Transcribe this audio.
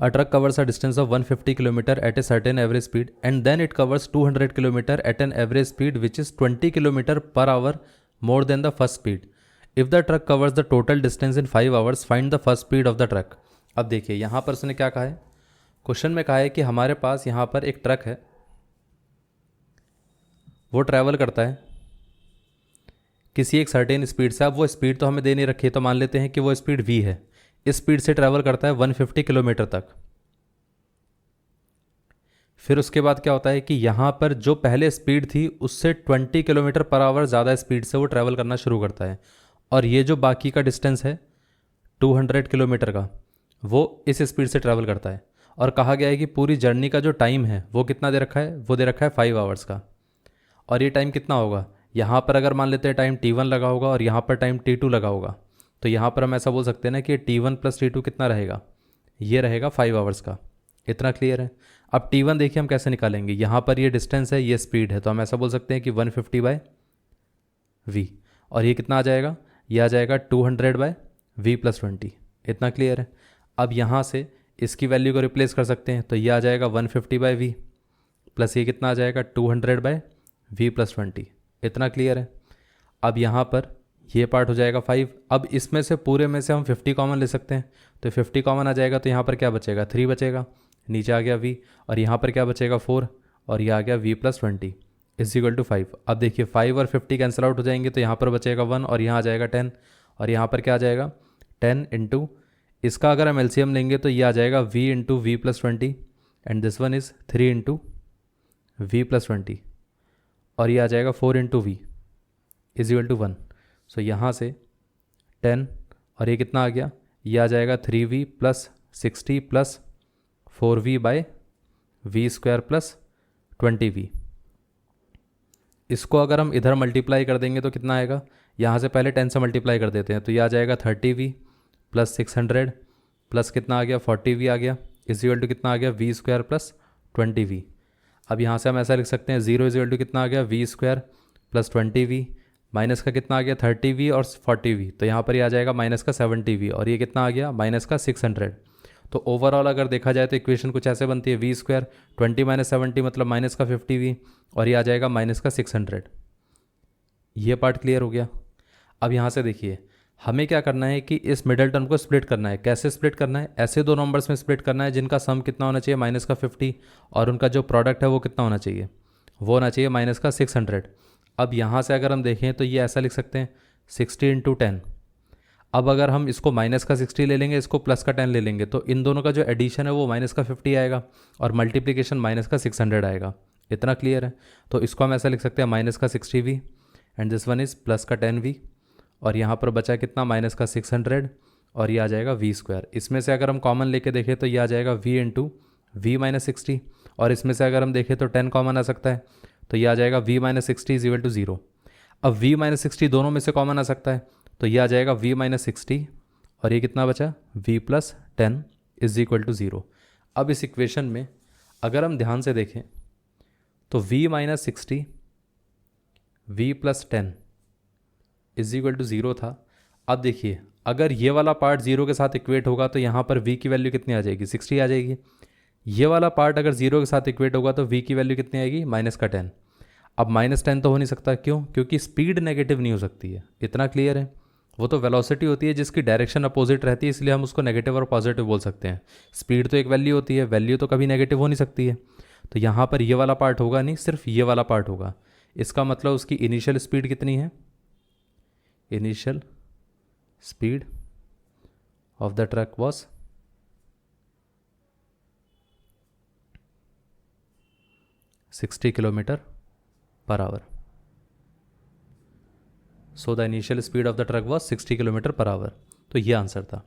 A truck covers a distance of 150 km at a certain average speed and then it covers 200 km at an average speed which is 20 km per hour more than the first speed. If the truck covers the total distance in 5 hours, find the first speed of the truck. अब देखिए यहाँ पर उसने क्या कहा है, question में कहा है कि हमारे पास यहाँ पर एक ट्रक है, वो ट्रैवल करता है किसी एक सर्टेन स्पीड से। अब वो स्पीड तो हमें दे नहीं रखी है, तो मान लेते हैं कि वो स्पीड v है। इस स्पीड से ट्रैवल करता है 150 किलोमीटर तक। फिर उसके बाद क्या होता है कि यहाँ पर जो पहले स्पीड थी उससे 20 किलोमीटर पर आवर ज़्यादा स्पीड से वो ट्रैवल करना शुरू करता है, और ये जो बाकी का डिस्टेंस है 200 किलोमीटर का, वो इस स्पीड से ट्रैवल करता है। और कहा गया है कि पूरी जर्नी का जो टाइम है वो कितना दे रखा है, वो दे रखा है 5 आवर्स का। और ये टाइम कितना होगा, यहाँ पर अगर मान लेते हैं टाइम t1 लगा होगा और यहाँ पर टाइम t2 लगा होगा, तो यहाँ पर हम ऐसा बोल सकते हैं ना कि t1 प्लस t2 कितना रहेगा, ये रहेगा 5 आवर्स का। इतना क्लियर है। अब t1 देखिए हम कैसे निकालेंगे, यहाँ पर ये डिस्टेंस है, ये स्पीड है, तो हम ऐसा बोल सकते हैं कि 150/v, और ये कितना आ जाएगा, ये आ जाएगा 200/v+20। इतना क्लियर है। अब यहाँ से इसकी वैल्यू को रिप्लेस कर सकते हैं, तो ये आ जाएगा 150/v प्लस ये कितना आ जाएगा 200/v+20। इतना क्लियर है। अब यहाँ पर ये पार्ट हो जाएगा 5। अब इसमें से पूरे में से हम 50 कॉमन ले सकते हैं, तो 50 कॉमन आ जाएगा, तो यहाँ पर क्या बचेगा, 3 बचेगा, नीचे आ गया v, और यहाँ पर क्या बचेगा 4, और ये आ गया v+20 = 5। अब देखिए 5 और 50 कैंसिल आउट हो जाएंगे, तो यहाँ पर बचेगा 1 और यहाँ आ जाएगा 10, और यहाँ पर क्या आ जाएगा 10 इंटू, इसका अगर हम एलसीएम लेंगे तो ये आ जाएगा v into v+20 and this one is 3 into v+20, और ये आ जाएगा 4 इंटू v = 1। सो यहाँ से 10 और ये कितना आ गया, ये आ जाएगा 3v + 60 + 4v/v² + 20v। इसको अगर हम इधर मल्टीप्लाई कर देंगे तो कितना आएगा, यहाँ से पहले 10 से मल्टीप्लाई कर देते हैं, तो ये आ जाएगा 30v + 600 प्लस कितना आ गया 40v आ गया, = कितना आ गया v² + 20v। अब यहाँ से हम ऐसा लिख सकते हैं 0 = कितना आ गया v² + 20v, माइनस का कितना आ गया 30v और 40v, तो यहाँ पर ये आ जाएगा माइनस का 70v, और ये कितना आ गया माइनस का 600। तो ओवरऑल अगर देखा जाए तो इक्वेशन कुछ ऐसे बनती है, v² 20 - 70 मतलब माइनस का 50v, और ये आ जाएगा माइनस का 600। ये पार्ट क्लियर हो गया। अब यहाँ से देखिए हमें क्या करना है कि इस मिडल टर्म को स्प्लिट करना है। कैसे स्प्लिट करना है, ऐसे दो नंबर्स में स्प्लिट करना है जिनका सम कितना होना चाहिए माइनस का 50, और उनका जो प्रोडक्ट है वो कितना होना चाहिए, वो होना चाहिए माइनस का 600। अब यहाँ से अगर हम देखें तो ये ऐसा लिख सकते हैं 60 × 10। अब अगर हम इसको माइनस का 60 ले लेंगे, इसको प्लस का 10 ले लेंगे, तो इन दोनों का जो एडिशन है वो माइनस का 50 आएगा और मल्टीप्लिकेशन माइनस का 600 आएगा। इतना क्लियर है। तो इसको हम ऐसा लिख सकते हैं माइनस का 60v and this one is plus का 10v, और यहाँ पर बचा कितना माइनस का 600, और ये आ जाएगा v²। इसमें से अगर हम कॉमन लेके देखें तो ये आ जाएगा v इंटू v-60, और इसमें से अगर हम देखें तो 10 कॉमन आ सकता है, तो ये आ जाएगा v-60 = 0। अब v-60 दोनों में से कॉमन आ सकता है, तो ये आ जाएगा v-60, और ये कितना बचा v+10 = 0। अब इस इक्वेशन में अगर हम ध्यान से देखें तो v-60 v+10 = 0 था। अब देखिए अगर ये वाला पार्ट 0 के साथ इक्वेट होगा तो यहाँ पर v की वैल्यू कितनी आ जाएगी 60 आ जाएगी। ये वाला पार्ट अगर 0 के साथ इक्वेट होगा तो v की वैल्यू कितनी आएगी -10। अब -10 तो हो नहीं सकता, क्यों, क्योंकि स्पीड नेगेटिव नहीं हो सकती है। इतना क्लियर है। वो तो वेलोसिटी होती है जिसकी डायरेक्शन अपोजिट रहती है, इसलिए हम उसको नेगेटिव और पॉजिटिव बोल सकते हैं। स्पीड तो एक वैल्यू होती है, वैल्यू तो कभी नेगेटिव हो नहीं सकती है। तो यहाँ पर ये वाला पार्ट होगा नहीं, सिर्फ ये वाला पार्ट होगा। इसका मतलब उसकी इनिशियल स्पीड कितनी है, initial speed of the truck was 60 km/h। So the initial speed of the truck was 60 km/h। तो ये आंसर था।